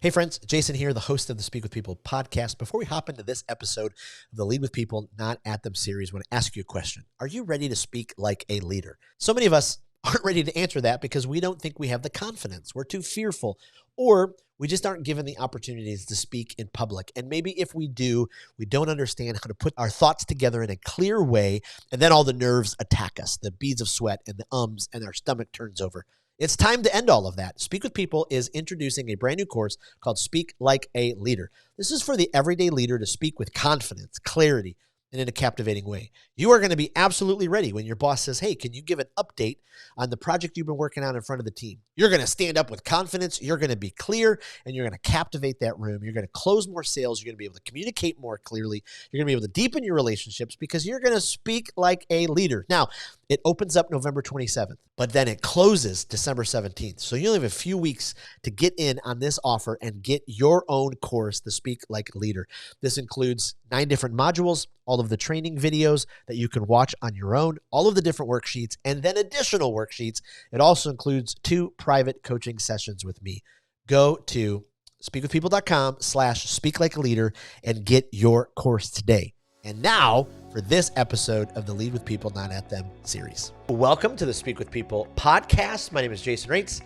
Hey friends, Jason here, the host of the Speak with People podcast. Before we hop into this episode of the Lead with People, Not at Them series, I want to ask you a question. Are you ready to speak like a leader? So many of us aren't ready to answer that because we don't think we have the confidence. We're too fearful, or we just aren't given the opportunities to speak in public. And maybe if we do, we don't understand how to put our thoughts together in a clear way, and then all the nerves attack us, the beads of sweat and the ums, and our stomach turns over. It's time to end all of that. Speak with People is introducing a brand new course called Speak Like a Leader. This is for the everyday leader to speak with confidence, clarity, and in a captivating way. You are going to be absolutely ready when your boss says, hey, can you give an update on the project you've been working on in front of the team? You're going to stand up with confidence. You're going to be clear, and you're going to captivate that room. You're going to close more sales. You're going to be able to communicate more clearly. You're going to be able to deepen your relationships because you're going to speak like a leader. Now, it opens up November 27th, but then it closes December 17th. So you only have a few weeks to get in on this offer and get your own course, the Speak Like a Leader. This includes 9 different modules, all of the training videos that you can watch on your own, all of the different worksheets, and then additional worksheets. It also includes 2 private coaching sessions with me. Go to speakwithpeople.com/speaklikealeader and get your course today. And now for this episode of the Lead with People, Not at Them series. Welcome to the Speak with People podcast. My name is Jason Raitz,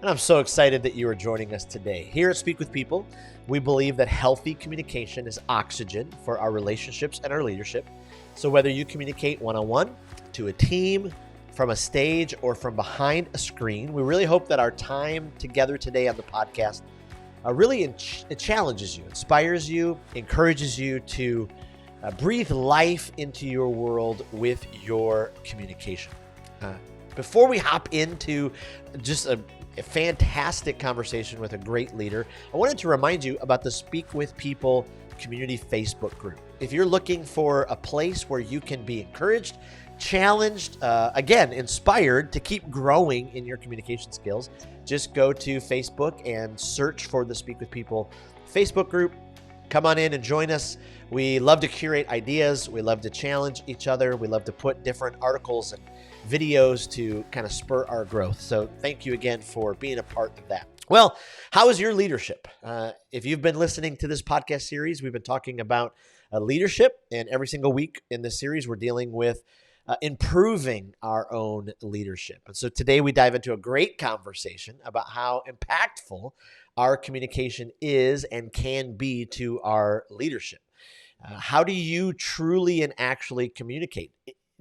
and I'm so excited that you are joining us today. Here at Speak with People, we believe that healthy communication is oxygen for our relationships and our leadership. So whether you communicate one-on-one, to a team, from a stage, or from behind a screen, we really hope that our time together today on the podcast it challenges you, inspires you, encourages you to breathe life into your world with your communication. Before we hop into just a fantastic conversation with a great leader, I wanted to remind you about the Speak with People community Facebook group. If you're looking for a place where you can be encouraged, challenged, inspired to keep growing in your communication skills, just go to Facebook and search for the Speak with People Facebook group. Come on in and join us. We love to curate ideas. We love to challenge each other. We love to put different articles and videos to kind of spur our growth. So thank you again for being a part of that. Well, how is your leadership? If you've been listening to this podcast series, we've been talking about leadership, and every single week in this series, we're dealing with improving our own leadership. And so today we dive into a great conversation about how impactful our communication is and can be to our leadership. How do you truly and actually communicate?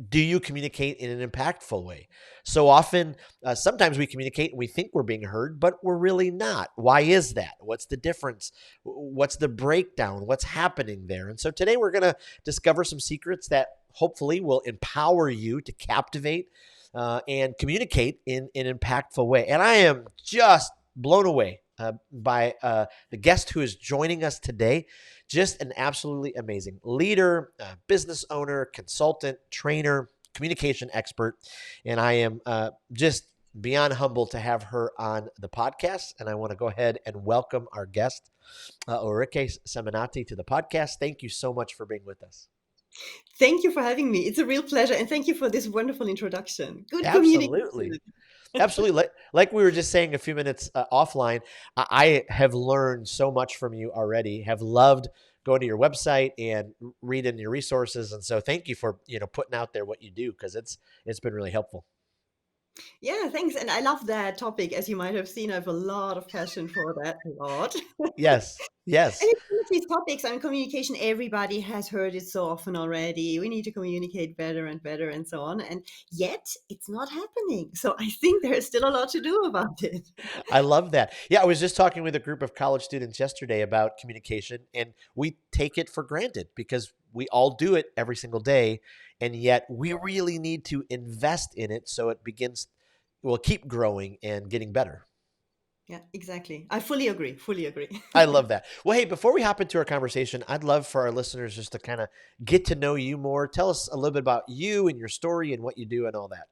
Do you communicate in an impactful way? So often, sometimes we communicate and we think we're being heard, but we're really not. Why is that? What's the difference? What's the breakdown? What's happening there? And so today we're going to discover some secrets that hopefully will empower you to captivate and communicate in an impactful way. And I am just blown away by the guest who is joining us today. Just an absolutely amazing leader, business owner, consultant, trainer, communication expert. And I am just beyond humbled to have her on the podcast. And I want to go ahead and welcome our guest, Ulrike Seminati, to the podcast. Thank you so much for being with us. Thank you for having me. It's a real pleasure. And thank you for this wonderful introduction. Good Absolutely. communication. Absolutely. Like we were just saying a few minutes offline, I have learned so much from you already, have loved going to your website and reading your resources. And so thank you for, putting out there what you do, because it's been really helpful. Yeah, thanks. And I love that topic. As you might have seen, I have a lot of passion for that, a lot. Yes. And Yes. it's one of these topics on communication. Everybody has heard it so often already. We need to communicate better and so on. And yet it's not happening. So I think there's still a lot to do about it. I love that. Yeah. I was just talking with a group of college students yesterday about communication, and we take it for granted because we all do it every single day. And yet we really need to invest in it so it will keep growing and getting better. Yeah, exactly. I fully agree. Fully agree. I love that. Well, hey, before we hop into our conversation, I'd love for our listeners just to kind of get to know you more. Tell us a little bit about you and your story and what you do and all that.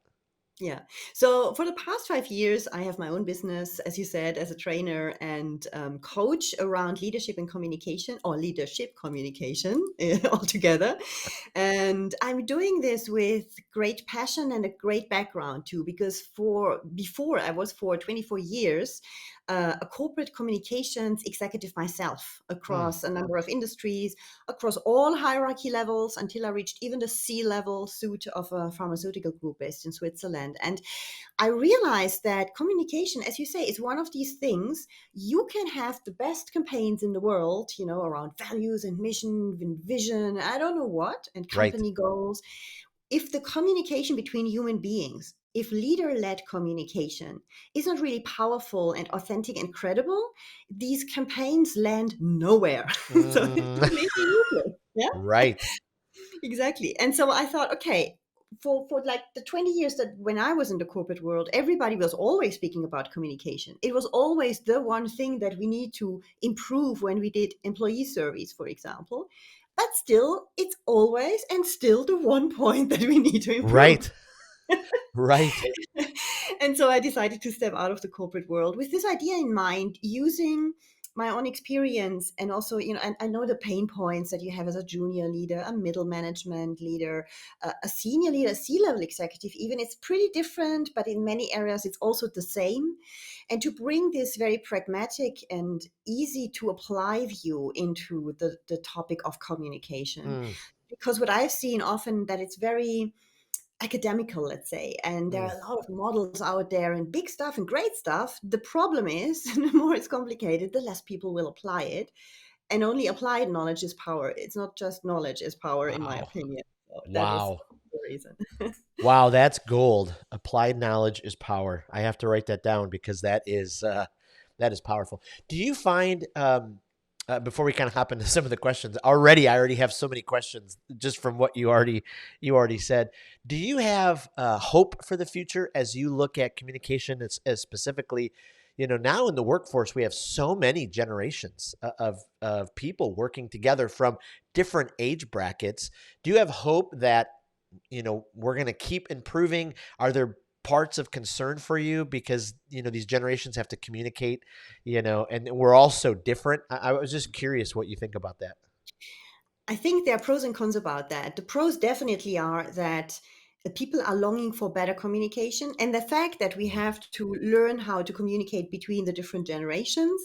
Yeah. So for the past 5 years, I have my own business, as you said, as a trainer and coach around leadership and communication, or leadership communication altogether. And I'm doing this with great passion and a great background too, because before I was for 24 years, a corporate communications executive myself Mm, across a number of industries, across all hierarchy levels, until I reached even the C-level suit of a pharmaceutical group based in Switzerland. And I realized that communication, as you say, is one of these things. You can have the best campaigns in the world, around values and mission and vision, I don't know what, and right. company goals. If the communication between human beings, if leader-led communication is not really powerful and authentic and credible, these campaigns land nowhere. So it's Mm, completely useless. Yeah. right. Exactly. And so I thought, okay, for like the 20 years that when I was in the corporate world, everybody was always speaking about communication. It was always the one thing that we need to improve when we did employee surveys, for example. But still, it's always and still the one point that we need to improve. Right. Right. And so I decided to step out of the corporate world with this idea in mind, using my own experience. And also, and I know the pain points that you have as a junior leader, a middle management leader, a senior leader, a C-level executive. Even it's pretty different, but in many areas it's also the same. And to bring this very pragmatic and easy to apply view into the topic of communication. Mm, Because what I've seen often that it's very academical, let's say, and there mm. are a lot of models out there and big stuff and great stuff. The problem is, the more it's complicated, the less people will apply it. And only applied knowledge is power. It's not just knowledge is power, in my Wow. opinion. So that was Wow. the reason. Wow, that's gold. Applied knowledge is power. I have to write that down because that is powerful. Do you find before we kind of hop into some of the questions, I already have so many questions just from what you already said. Do you have hope for the future as you look at communication as specifically, now in the workforce we have so many generations of people working together from different age brackets. Do you have hope that we're going to keep improving? Are there parts of concern for you because, these generations have to communicate, and we're all so different? I was just curious what you think about that. I think there are pros and cons about that. The pros definitely are that people are longing for better communication, and the fact that we have to learn how to communicate between the different generations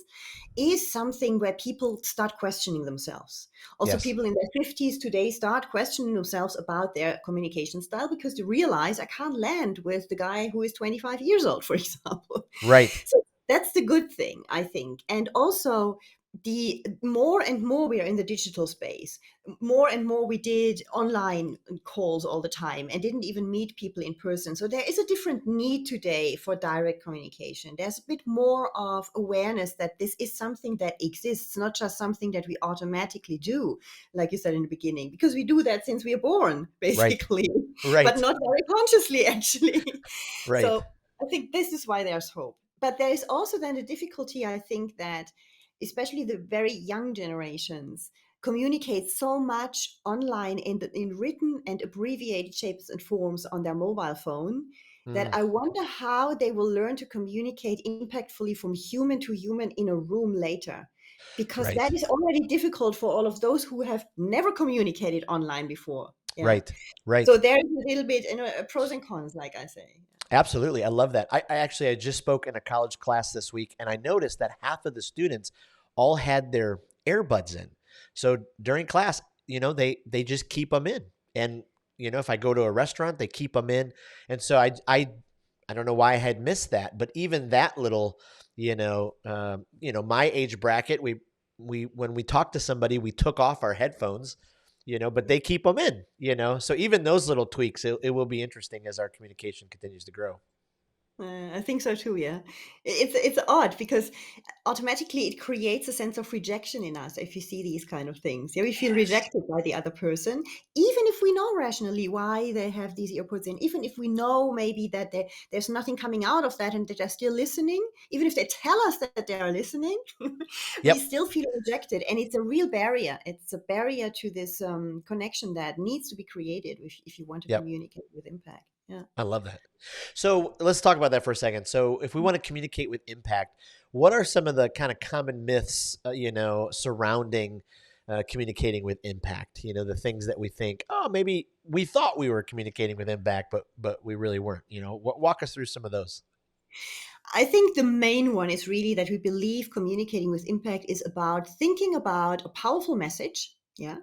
is something where people start questioning themselves. Also, Yes. people in their 50s today start questioning themselves about their communication style because they realize I can't land with the guy who is 25 years old, for example. Right. So that's the good thing, I think. And also, the more and more we are in the digital space, more and more we did online calls all the time and didn't even meet people in person. So there is a different need today for direct communication. There's a bit more of awareness that this is something that exists, not just something that we automatically do, like you said in the beginning, because we do that since we are born, Right. basically, but Right. not very consciously, actually. Right. So I think this is why there's hope. But there is also then the difficulty, I think, that especially the very young generations communicate so much online in written and abbreviated shapes and forms on their mobile phone that Mm, I wonder how they will learn to communicate impactfully from human to human in a room later. Because right. that is already difficult for all of those who have never communicated online before. Yeah. Right. Right. So there is a little bit, pros and cons, like I say. Absolutely. I love that. I just spoke in a college class this week and I noticed that half of the students all had their earbuds in. So during class, they just keep them in. And, if I go to a restaurant, they keep them in. And so I don't know why I had missed that, but even that little, my age bracket, when we talk to somebody, we took off our headphones, but they keep them in, so even those little tweaks, it will be interesting as our communication continues to grow. I think so too. Yeah, it's odd because automatically it creates a sense of rejection in us if you see these kind of things. Yeah, we feel Yes. rejected by the other person, even if we know rationally why they have these earpods in. Even if we know maybe that there's nothing coming out of that and that they're still listening. Even if they tell us that they are listening, we Yep. still feel rejected, and it's a real barrier. It's a barrier to this connection that needs to be created if you want to Yep. communicate with impact. Yeah. I love that. So let's talk about that for a second. So if we want to communicate with impact, what are some of the kind of common myths, surrounding communicating with impact? The things that we think, oh, maybe we thought we were communicating with impact, but we really weren't. Walk us through some of those. I think the main one is really that we believe communicating with impact is about thinking about a powerful message, yeah,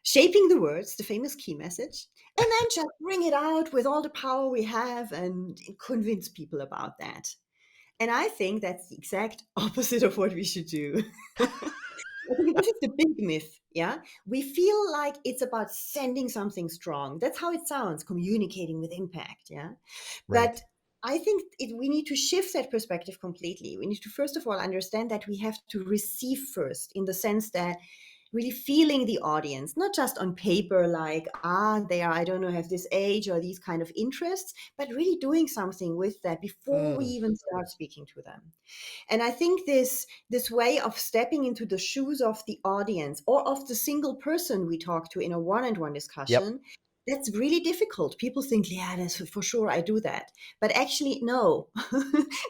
shaping the words, the famous key message, and then just bring it out with all the power we have and convince people about that. And I think that's the exact opposite of what we should do. I think this is the big myth. Yeah. We feel like it's about sending something strong. That's how it sounds, communicating with impact. Yeah. Right. But I think we need to shift that perspective completely. We need to, first of all, understand that we have to receive first, in the sense that really feeling the audience, not just on paper, like, they are, I don't know, have this age or these kind of interests, but really doing something with that before we Mm. even start speaking to them. And I think this way of stepping into the shoes of the audience or of the single person we talk to in a one-on-one Yep. discussion, that's really difficult. People think, yeah, that's for sure, I do that. But actually, no.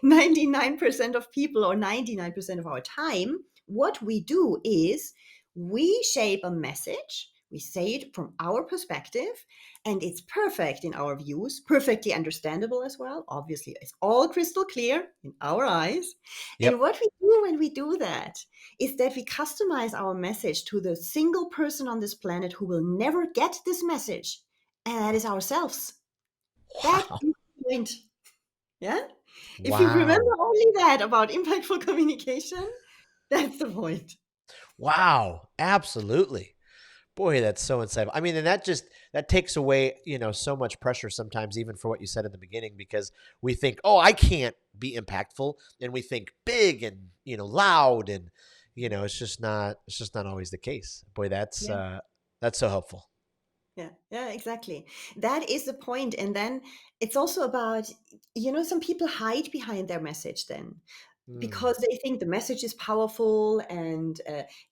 99% of people, or 99% of our time, what we do is we shape a message, we say it from our perspective, and it's perfect in our views, perfectly understandable as well. Obviously, it's all crystal clear in our eyes. And Yep. what we do when we do that is that we customize our message to the single person on this planet who will never get this message, and that is ourselves. That Wow. is the point. Yeah. If you remember Wow. only that about impactful communication, that's the point. Wow. Absolutely. Boy, that's so insightful. I mean, and that takes away, so much pressure sometimes, even for what you said in the beginning, because we think, oh, I can't be impactful, and we think big and loud, and it's just not always the case. Boy, Yeah. that's so helpful. Yeah, yeah, exactly. That is the point. And then it's also about, some people hide behind their message then, Mm, because they think the message is powerful and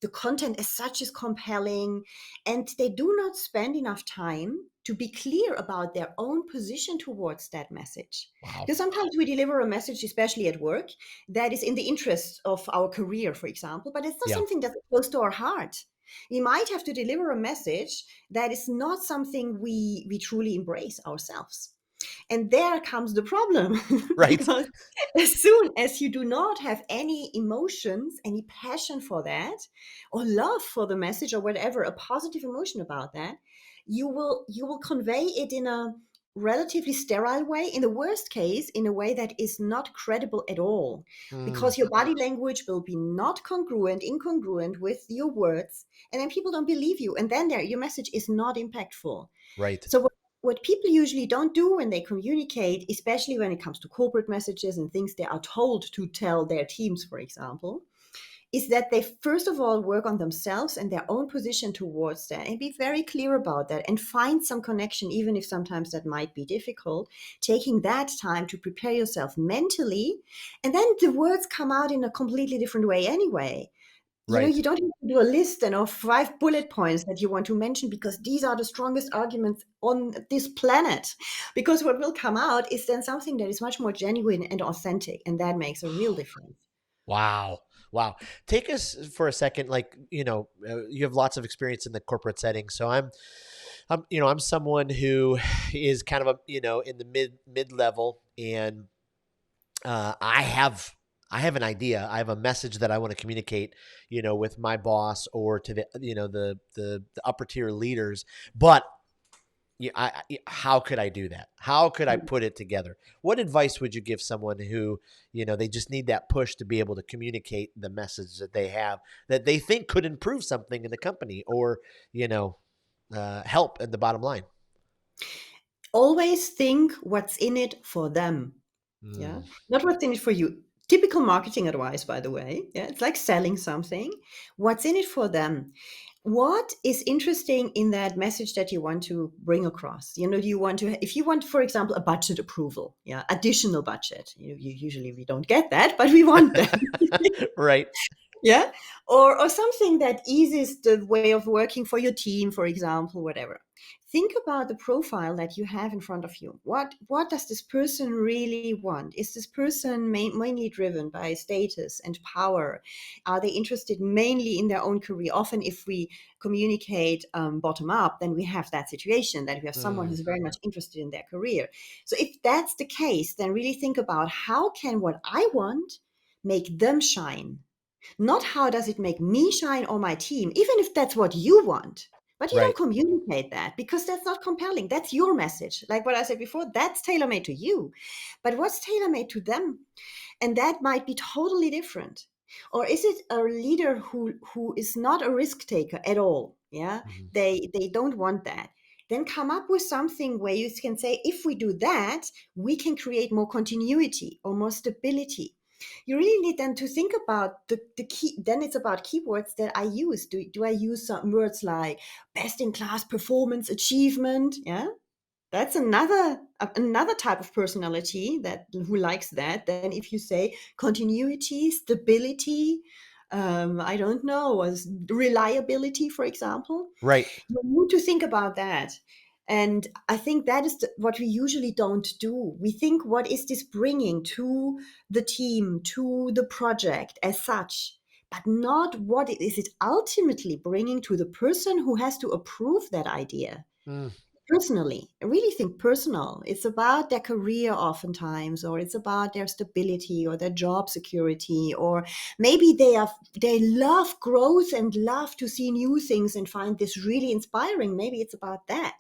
the content as such is compelling, and they do not spend enough time to be clear about their own position towards that message. wow. Because sometimes we deliver a message, especially at work, that is in the interest of our career, for example, but it's not Yeah. something that's close to our heart. We might have to deliver a message that is not something we truly embrace ourselves. And there comes the problem, Right. because as soon as you do not have any emotions, any passion for that, or love for the message, or whatever, a positive emotion about that, you will convey it in a relatively sterile way, in the worst case in a way that is not credible at all, Mm, because your body language will be not congruent, incongruent with your words, and then people don't believe you, and then your message is not impactful. right. So what people usually don't do when they communicate, especially when it comes to corporate messages and things they are told to tell their teams, for example, is that they first of all work on themselves and their own position towards that, and be very clear about that, and find some connection, even if sometimes that might be difficult, taking that time to prepare yourself mentally. And then the words come out in a completely different way anyway. Right. You don't have to do a list and of 5 bullet points that you want to mention, because these are the strongest arguments on this planet. Because what will come out is then something that is much more genuine and authentic, and that makes a real difference. Wow. Wow. Take us for a second. Like, you have lots of experience in the corporate setting. So I'm someone who is kind of in the mid level, and I have an idea. I have a message that I want to communicate, with my boss or to the upper tier leaders. But yeah, how could I do that? How could I put it together? What advice would you give someone who, they just need that push to be able to communicate the message that they have, that they think could improve something in the company, or, help in the bottom line? Always think what's in it for them. Yeah. Mm, Not what's in it for you. Typical marketing advice, by the way. Yeah. It's like selling something. What's in it for them? What is interesting in that message that you want to bring across? Do you want to, if you want, for example, a budget approval, yeah, additional budget, usually we don't get that, but we want that. right. Yeah. Or something that eases the way of working for your team, for example, whatever. Think about the profile that you have in front of you. What does this person really want? Is this person mainly driven by status and power? Are they interested mainly in their own career? Often, if we communicate bottom up, then we have that situation that we have someone Mm, who's very much interested in their career. So if that's the case, then really think about how can what I want make them shine? Not how does it make me shine or my team, even if that's what you want. But you right. don't communicate that because that's not compelling. That's your message. Like what I said before, that's tailor made to you. But what's tailor made to them? And that might be totally different. Or is it a leader who is not a risk taker at all? Yeah, Mhm. they don't want that. Then come up with something where you can say, if we do that, we can create more continuity or more stability. You really need then to think about the key. Then it's about keywords that I use. Do I use some words like best in class performance achievement? Yeah, that's another type of personality that who likes that. Then if you say continuity, stability, I don't know, as reliability, for example, Right. you need to think about that. And I think that is what we usually don't do. We think, what is this bringing to the team, to the project as such, but not what is it ultimately bringing to the person who has to approve that idea. Mm, Personally, I really think personal. It's about their career oftentimes, or it's about their stability or their job security, or maybe they love growth and love to see new things and find this really inspiring. Maybe it's about that.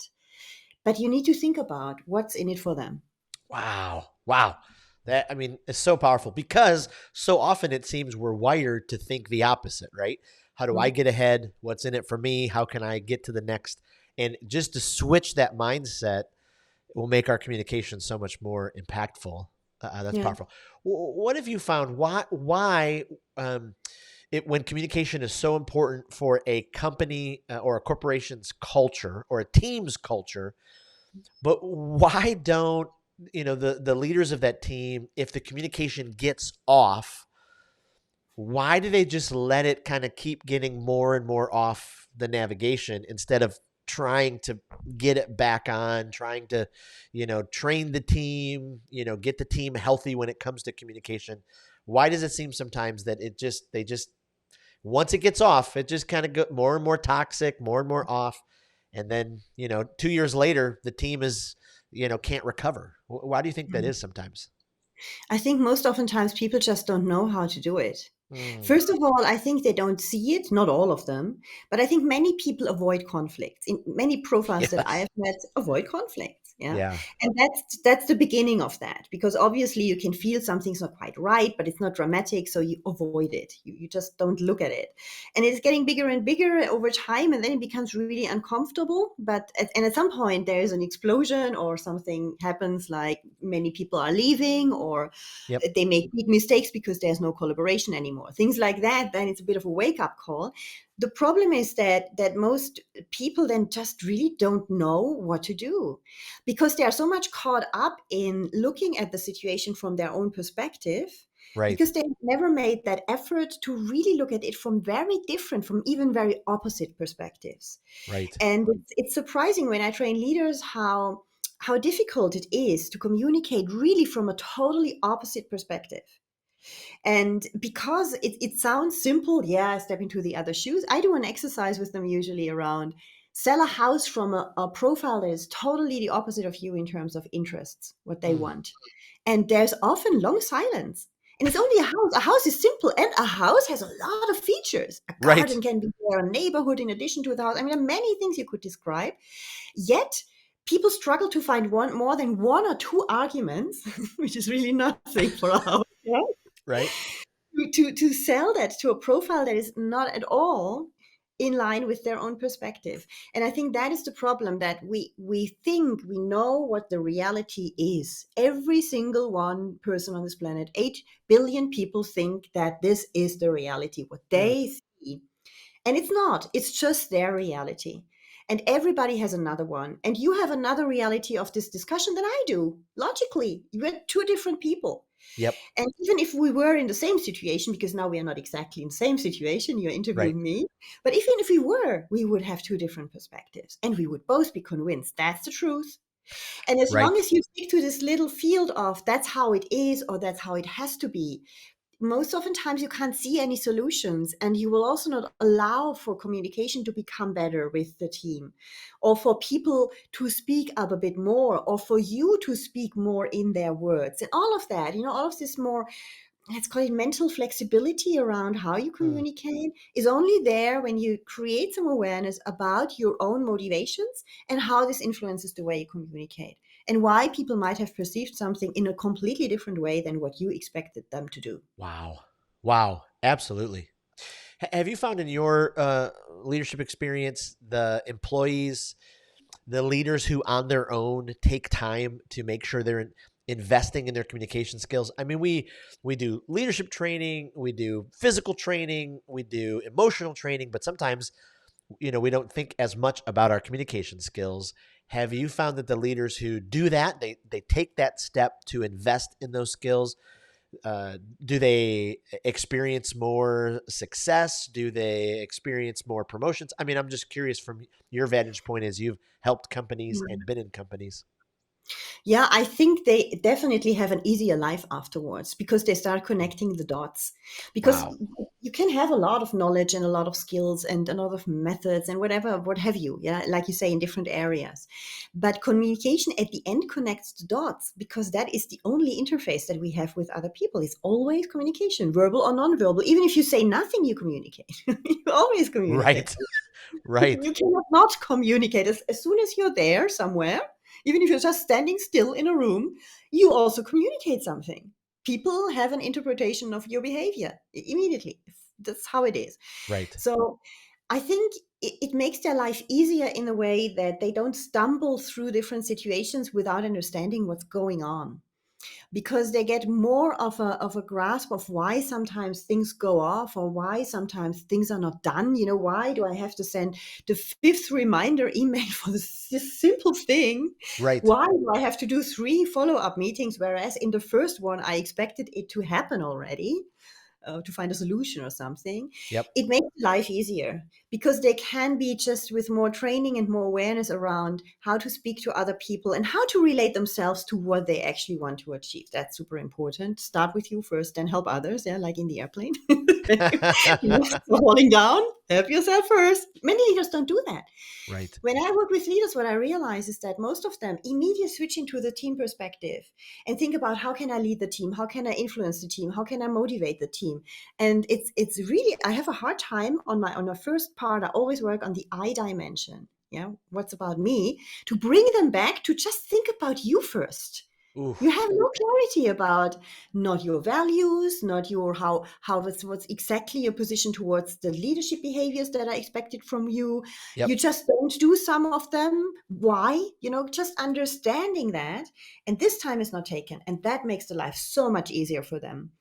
But you need to think about what's in it for them. wow. Wow. That, I mean, it's so powerful because so often it seems we're wired to think the opposite, right? How do I Mm. get ahead? What's in it for me? How can I get to the next? And just to switch that mindset will make our communication so much more impactful. That's Yeah. powerful. What have you found? Why when communication is so important for a company or a corporation's culture or a team's culture, but why don't the leaders of that team, if the communication gets off, why do they just let it kind of keep getting more and more off the navigation instead of trying to get it back on, trying to, train the team, get the team healthy when it comes to communication? Why does it seem sometimes that they just, once it gets off, it just kind of go more and more toxic, more and more off. And then, 2 years later, the team is, can't recover. Why do you think that is sometimes? I think most oftentimes people just don't know how to do it. Mm. First of all, I think they don't see it, not all of them, but I think many people avoid conflicts. In many profiles that I Yes. have met, avoid conflicts. Yeah. Yeah. And that's the beginning of that, because obviously you can feel something's not quite right, but it's not dramatic, so you avoid it. You just don't look at it. And it's getting bigger and bigger over time, and then it becomes really uncomfortable. And at some point there is an explosion or something happens, like many people are leaving, or Yep. they make big mistakes because there's no collaboration anymore, things like that. Then it's a bit of a wake-up call. The problem is that most people then just really don't know what to do, because they are so much caught up in looking at the situation from their own perspective, Right. because they never made that effort to really look at it from very different, from even very opposite perspectives. Right. And it's surprising when I train leaders how difficult it is to communicate really from a totally opposite perspective. And because it sounds simple, yeah, step into the other shoes. I do an exercise with them usually around sell a house from a profile that is totally the opposite of you in terms of interests, what they Mm. want. And there's often long silence. And it's only a house. A house is simple, and a house has a lot of features. A Right. garden can be there, a neighborhood in addition to the house. I mean, there are many things you could describe. Yet people struggle to find more than one or two arguments, which is really nothing for a house. Yeah, Right. to sell that to a profile that is not at all in line with their own perspective. And I think that is the problem, that we think we know what the reality is. Every single one person on this planet, 8 billion people, think that this is the reality, what Mm. they see. And it's not, it's just their reality. And everybody has another one. And you have another reality of this discussion than I do. Logically, we're two different people. Yep. And even if we were in the same situation, because now we are not exactly in the same situation, you're Right. interviewing me, but even if we were, we would have two different perspectives and we would both be convinced that's the truth. And as long Right. as you stick to this little field of that's how it is or that's how it has to be, most oftentimes you can't see any solutions, and you will also not allow for communication to become better with the team, or for people to speak up a bit more, or for you to speak more in their words, and all of that, all of this more, let's call it mental flexibility around how you Mm. communicate, is only there when you create some awareness about your own motivations and how this influences the way you communicate, and why people might have perceived something in a completely different way than what you expected them to do. Wow. Wow. Absolutely. Have you found in your leadership experience the employees, the leaders who on their own take time to make sure they're investing in their communication skills? I mean, we do leadership training, we do physical training, we do emotional training, but sometimes we don't think as much about our communication skills. Have you found that the leaders who do that, they take that step to invest in those skills, do they experience more success? Do they experience more promotions? I mean, I'm just curious from your vantage point as you've helped companies and been in companies. Yeah, I think they definitely have an easier life afterwards because they start connecting the dots. Because Wow. you can have a lot of knowledge and a lot of skills and a lot of methods and whatever, what have you, yeah, like you say, in different areas. But communication at the end connects the dots because that is the only interface that we have with other people. It's always communication, verbal or non-verbal. Even if you say nothing, you communicate. You always communicate. Right. Right. You cannot not communicate. As soon as you're there somewhere, even if you're just standing still in a room, you also communicate something. People have an interpretation of your behavior immediately. That's how it is. Right. So I think it makes their life easier in a way that they don't stumble through different situations without understanding what's going on, because they get more of a grasp of why sometimes things go off or why sometimes things are not done. Why do I have to send the fifth reminder email for this simple thing? Right. Why do I have to do three follow-up meetings, whereas in the first one I expected it to happen already? To find a solution or something, Yep. it makes life easier because they can be just with more training and more awareness around how to speak to other people and how to relate themselves to what they actually want to achieve. That's super important. Start with you first, then help others. Yeah, like in the airplane. You're falling down, help yourself first. Many leaders don't do that. Right. When I work with leaders, what I realize is that most of them immediately switch into the team perspective and think about how can I lead the team? How can I influence the team? How can I motivate the team? And it's really, I have a hard time on my first part. I always work on the I dimension. Yeah, what's about me, to bring them back to just think about you first. You Oof. have no clarity about not your values, not your how what's exactly your position towards the leadership behaviors that are expected from you. You Yep. just don't do some of them. Why? Just understanding that. And this time is not taken. And that makes the life so much easier for them.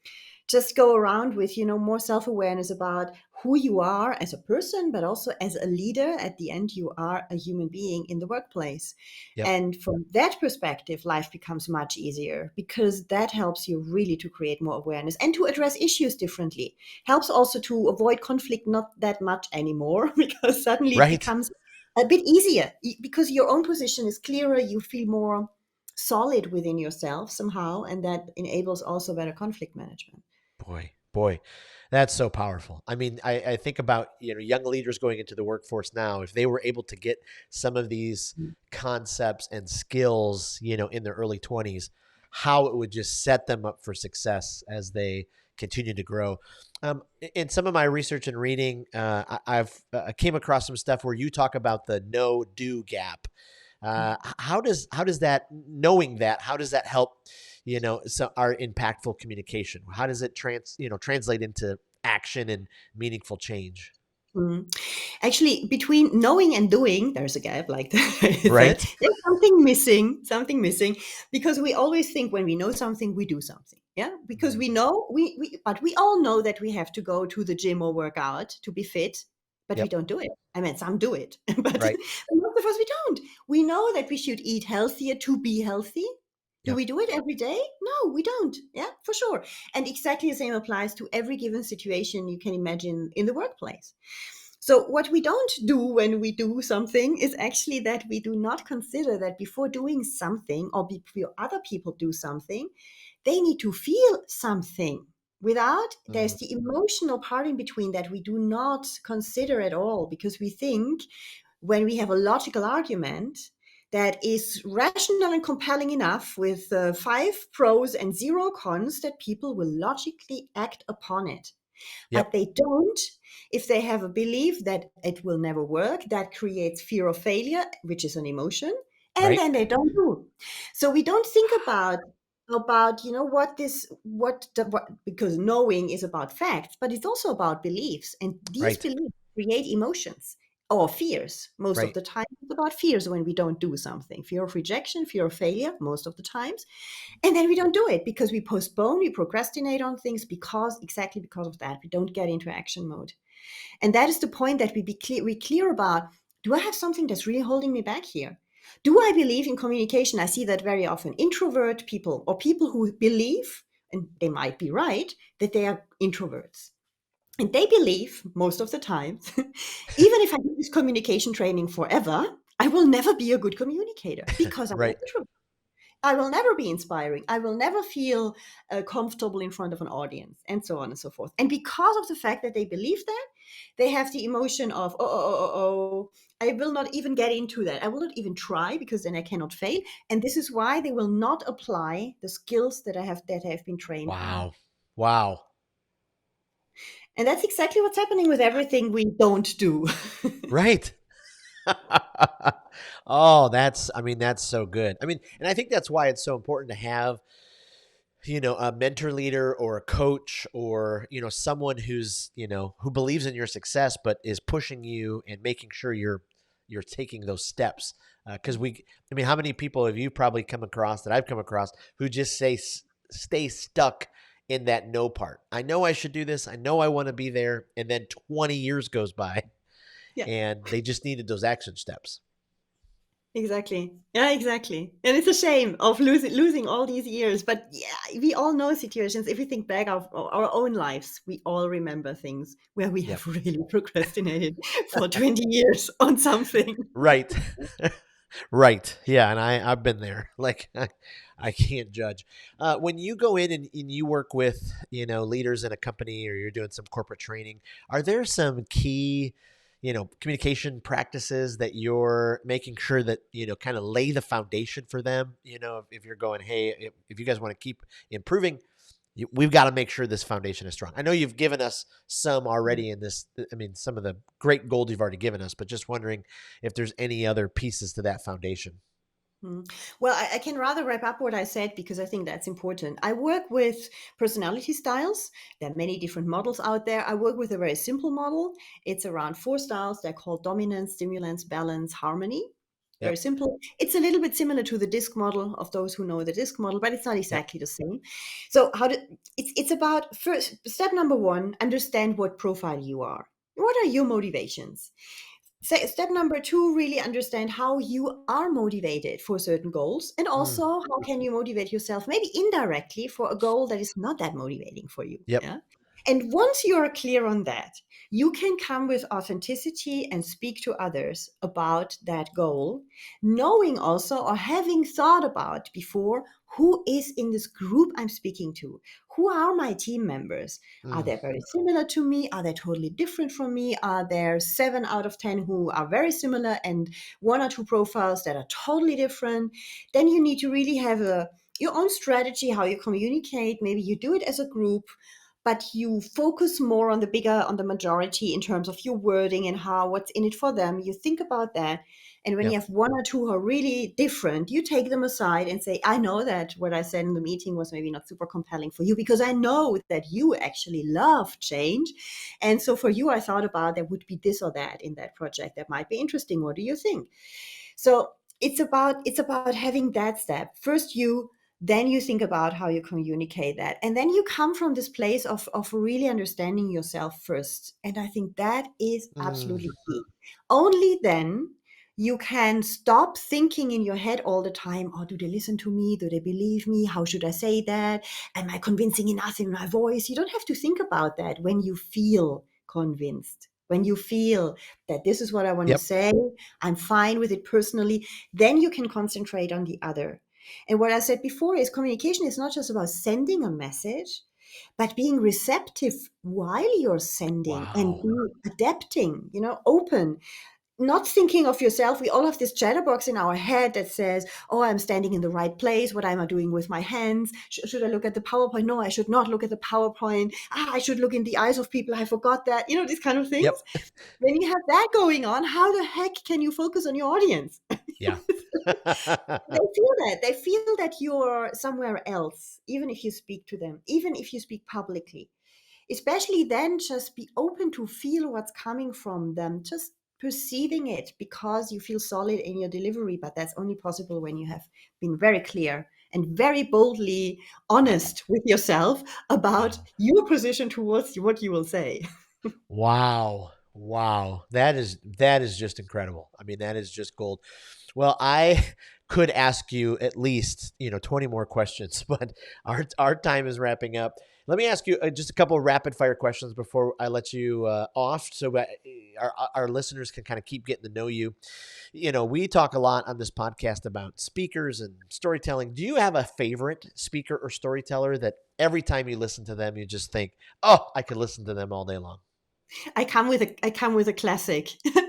Just go around with more self-awareness about who you are as a person, but also as a leader. At the end, you are a human being in the workplace. Yep. And from that perspective, life becomes much easier because that helps you really to create more awareness and to address issues differently. Helps also to avoid conflict not that much anymore because suddenly it Right. becomes a bit easier because your own position is clearer. You feel more solid within yourself somehow, and that enables also better conflict management. Boy, that's so powerful. I mean, I think about, young leaders going into the workforce now, if they were able to get some of these concepts and skills, in their early 20s, how it would just set them up for success as they continue to grow. In some of my research and reading, I've came across some stuff where you talk about the no-do gap. How does that, knowing that, how does that help, so our impactful communication? How does it translate into action and meaningful change? Mm. Actually, between knowing and doing, there's a gap, like you said. Right. There's something missing, because we always think when we know something, we do something. Yeah, because Mhm. we know but we all know that we have to go to the gym or work out to be fit, but we Yep. don't do it. I mean, some do it, but Right. most of us we don't. We know that we should eat healthier to be healthy, Do Yep. we do it every day? No, we don't. Yeah, for sure. And exactly the same applies to every given situation you can imagine in the workplace. So, what we don't do when we do something is actually that we do not consider that before doing something or before other people do something, they need to feel something. Without, there's Mm, the emotional part in between that we do not consider at all because we think when we have a logical argument that is rational and compelling enough with 5 pros and 0 cons that people will logically act upon it. But yep. they don't if they have a belief that it will never work. That creates fear of failure, which is an emotion, and Right. then they don't do. So we don't think about what this what because knowing is about facts, but it's also about beliefs, and these Right. beliefs create emotions or fears. Most of Right. the time it's about fears when we don't do something, fear of rejection, fear of failure most of the times, and then we don't do it because we postpone, we procrastinate on things because exactly because of that. We don't get into action mode. And that is the point that we clear about, do I have something that's really holding me back here? Do I believe in communication? I see that very often. Introvert people or people who believe, and they might be right, that they are introverts. And they believe most of the time, even if I do this communication training forever, I will never be a good communicator because I'm an Right. introvert. I will never be inspiring. I will never feel comfortable in front of an audience, and so on and so forth. And because of the fact that they believe that, they have the emotion of, I will not even get into that. I will not even try because then I cannot fail. And this is why they will not apply the skills that I have been trained on. Wow. Wow. And that's exactly what's happening with everything we don't do. Right. Oh, I mean, that's so good. I mean, and I think that's why it's so important to have, a mentor leader or a coach or, someone who believes in your success, but is pushing you and making sure you're taking those steps. Cause I mean, how many people have you probably come across that I've come across who just stay stuck in that no part? I know I should do this. I know I want to be there. And then 20 years goes by Yeah. and they just needed those action steps. Exactly. Yeah, exactly. And it's a shame of losing all these years. But yeah, we all know situations. If we think back of our own lives, we all remember things where we Yep. have really procrastinated for 20 years on something. Right. Right. Yeah. And I've been there. Like, I can't judge. When you go in and you work with, leaders in a company or you're doing some corporate training, are there some key, communication practices that you're making sure that, kind of lay the foundation for them? If you're going, hey, if you guys want to keep improving, we've got to make sure this foundation is strong. I know you've given us some already in this. I mean, some of the great gold you've already given us, but just wondering if there's any other pieces to that foundation. Mm. Well, I can rather wrap up what I said because I think that's important. I work with personality styles. There are many different models out there. I work with a very simple model. It's around 4 styles. They're called dominance, stimulance, balance, harmony. Very Yep. simple. It's a little bit similar to the disc model of those who know the disc model, but it's not Yep. exactly the same. So it's about first step number one, understand what profile you are. What are your motivations? Step number two, really understand how you are motivated for certain goals, and Mm. also how can you motivate yourself maybe indirectly for a goal that is not that motivating for you. Yep. Yeah. And once you're clear on that, you can come with authenticity and speak to others about that goal, knowing also or having thought about before who is in this group I'm speaking to. Who are my team members? Are Mm. they very similar to me? Are they totally different from me? Are there 7 out of 10 who are very similar and 1 or 2 profiles that are totally different? Then you need to really have your own strategy, how you communicate. Maybe you do it as a group, but you focus more on the majority in terms of your wording and what's in it for them. You think about that. And when you Yep. have 1 or 2 who are really different, you take them aside and say, I know that what I said in the meeting was maybe not super compelling for you because I know that you actually love change. And so for you, I thought about there would be this or that in that project that might be interesting. What do you think? So it's about having that step. First you, then you think about how you communicate that. And then you come from this place of really understanding yourself first. And I think that is Mm. absolutely key. Only then You can stop thinking in your head all the time, oh, do they listen to me? Do they believe me? How should I say that? Am I convincing enough in my voice? You don't have to think about that when you feel convinced. When you feel that this is what I want to Yep. say, I'm fine with it personally, then you can concentrate on the other. And what I said before is communication is not just about sending a message, but being receptive while you're sending and Wow. being adapting, open, not thinking of yourself. We all have this chatterbox in our head that says, oh, I'm standing in the right place. What am I doing with my hands? Should I look at the PowerPoint? No, I should not look at the PowerPoint. I should look in the eyes of people. I forgot that, these kind of things. Yep. When you have that going on, how the heck can you focus on your audience? Yeah. They feel that. They feel that you're somewhere else, even if you speak to them, even if you speak publicly. Especially then, just be open to feel what's coming from them, just perceiving it, because you feel solid in your delivery. But that's only possible when you have been very clear and very boldly honest with yourself about Wow. your position towards what you will say. Wow. Wow. That is just incredible. I mean, that is just gold. Well, I could ask you at least, 20 more questions, but our time is wrapping up. Let me ask you just a couple of rapid fire questions before I let you off, so our listeners can kind of keep getting to know you. We talk a lot on this podcast about speakers and storytelling. Do you have a favorite speaker or storyteller that every time you listen to them, you just think, oh, I could listen to them all day long? I come with a classic. Okay.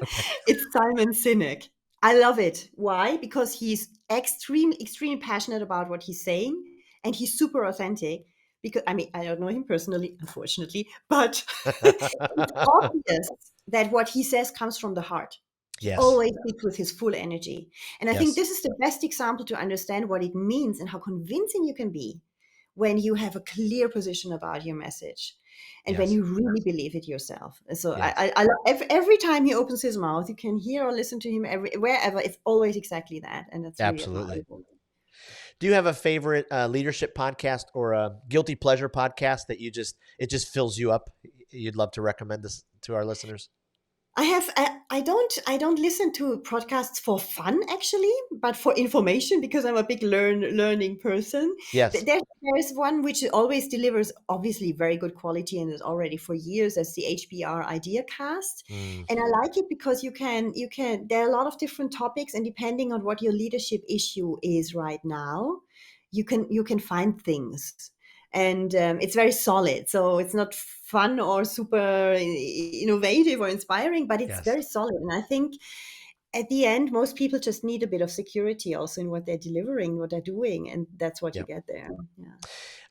It's Simon Sinek. I love it. Why? Because he's extremely passionate about what he's saying, and he's super authentic. Because I mean, I don't know him personally, unfortunately, but it's obvious that what he says comes from the heart. He Yes. always speaks with his full energy. And I think Yes. this is the best example to understand what it means and how convincing you can be when you have a clear position about your message and when Yes. you really believe it yourself. So Yes. every time he opens his mouth, you can hear or listen to him wherever. It's always exactly that. And that's really Absolutely. admirable. Do you have a favorite leadership podcast or a guilty pleasure podcast that it just fills you up? You'd love to recommend this to our listeners? I don't listen to podcasts for fun actually, but for information, because I'm a big learning person. Yes. There's one which always delivers obviously very good quality and is already for years. That's the HBR Idea Cast. Mm, And I like it because you can there are a lot of different topics, and depending on what your leadership issue is right now, you can find things. And it's very solid, so it's not fun or super innovative or inspiring, but it's yes. very solid. And I think at the end, most people just need a bit of security also in what they're delivering, what they're doing, and that's what you Yep. get there.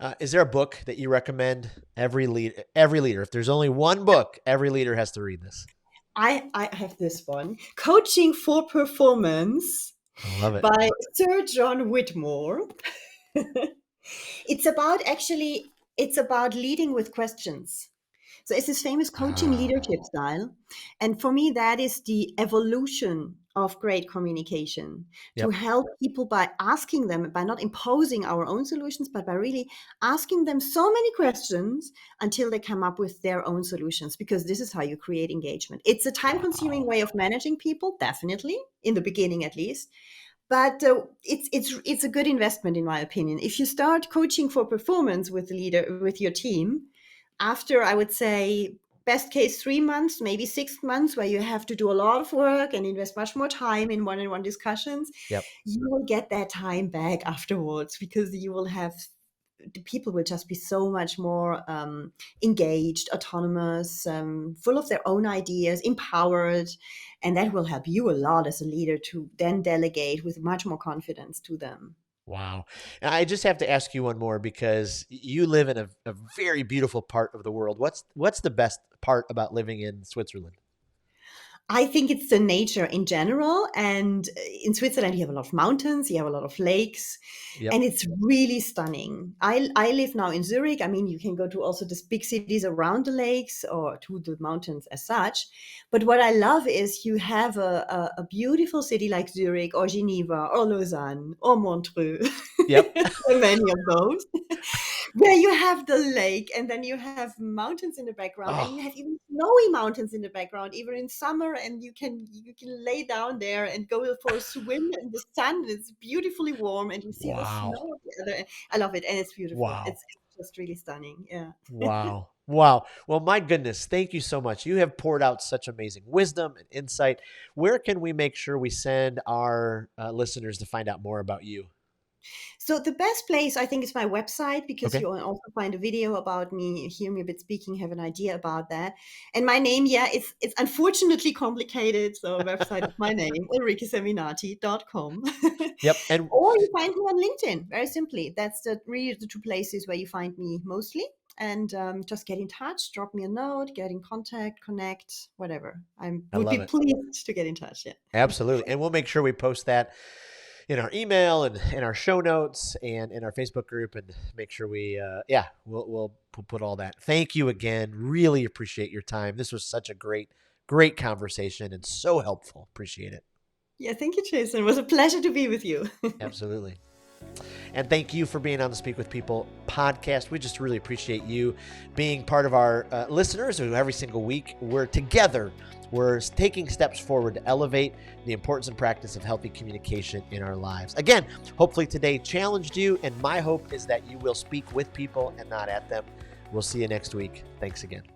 Yeah. Is there a book that you recommend every leader? If there's only one book, every leader has to read this. I have this one, Coaching for Performance I love it. by Sir John Whitmore. It's about leading with questions. So it's this famous coaching Ah, leadership style. And for me, that is the evolution of great communication, to yep. help people by asking them, by not imposing our own solutions, but by really asking them so many questions until they come up with their own solutions, because this is how you create engagement. It's a time consuming Wow. way of managing people, definitely, in the beginning at least. But it's a good investment in my opinion. If you start coaching for performance with your team, after I would say best case 3 months, maybe 6 months, where you have to do a lot of work and invest much more time in one-on-one discussions, Yep. you will get that time back afterwards, because you will have the people will just be so much more engaged, autonomous, full of their own ideas, empowered, and that will help you a lot as a leader to then delegate with much more confidence to them. Wow. And I just have to ask you one more because you live in a very beautiful part of the world. What's the best part about living in Switzerland? I think it's the nature in general. And in Switzerland, you have a lot of mountains, you have a lot of lakes, Yep. and it's really stunning. I live now in Zurich. I mean, you can go to also the big cities around the lakes or to the mountains as such. But what I love is you have a beautiful city like Zurich or Geneva or Lausanne or Montreux. Yep. So many of those. where you have the lake and then you have mountains in the background and you Oh, have even snowy mountains in the background, even in summer, and you can lay down there and go for a swim in the sun. It's beautifully warm and you see the wow. snow at the other end. I love it and it's beautiful. Wow. It's just really stunning. Yeah. Wow. Wow. Well, my goodness, thank you so much. You have poured out such amazing wisdom and insight. Where can we make sure we send our listeners to find out more about you? So the best place I think is my website because Okay. you will also find a video about me, hear me a bit speaking, have an idea about that. And my name, yeah, it's unfortunately complicated. So website is my name, ulrikeseminati.com. Yep. And Or you find me on LinkedIn, very simply. That's really the two places where you find me mostly. And just get in touch, drop me a note, get in contact, connect, whatever. I I would be love it. pleased to get in touch. Yeah. Absolutely. And we'll make sure we post that in our email and in our show notes and in our Facebook group and make sure we, we'll put all that. Thank you again. Really appreciate your time. This was such a great conversation and so helpful. Appreciate it. Yeah, thank you, Jason. It was a pleasure to be with you. Absolutely. And thank you for being on the Speak with People podcast. We just really appreciate you being part of our listeners who every single week we're together. We're taking steps forward to elevate the importance and practice of healthy communication in our lives. Again, hopefully today challenged you, and my hope is that you will speak with people and not at them. We'll see you next week. Thanks again.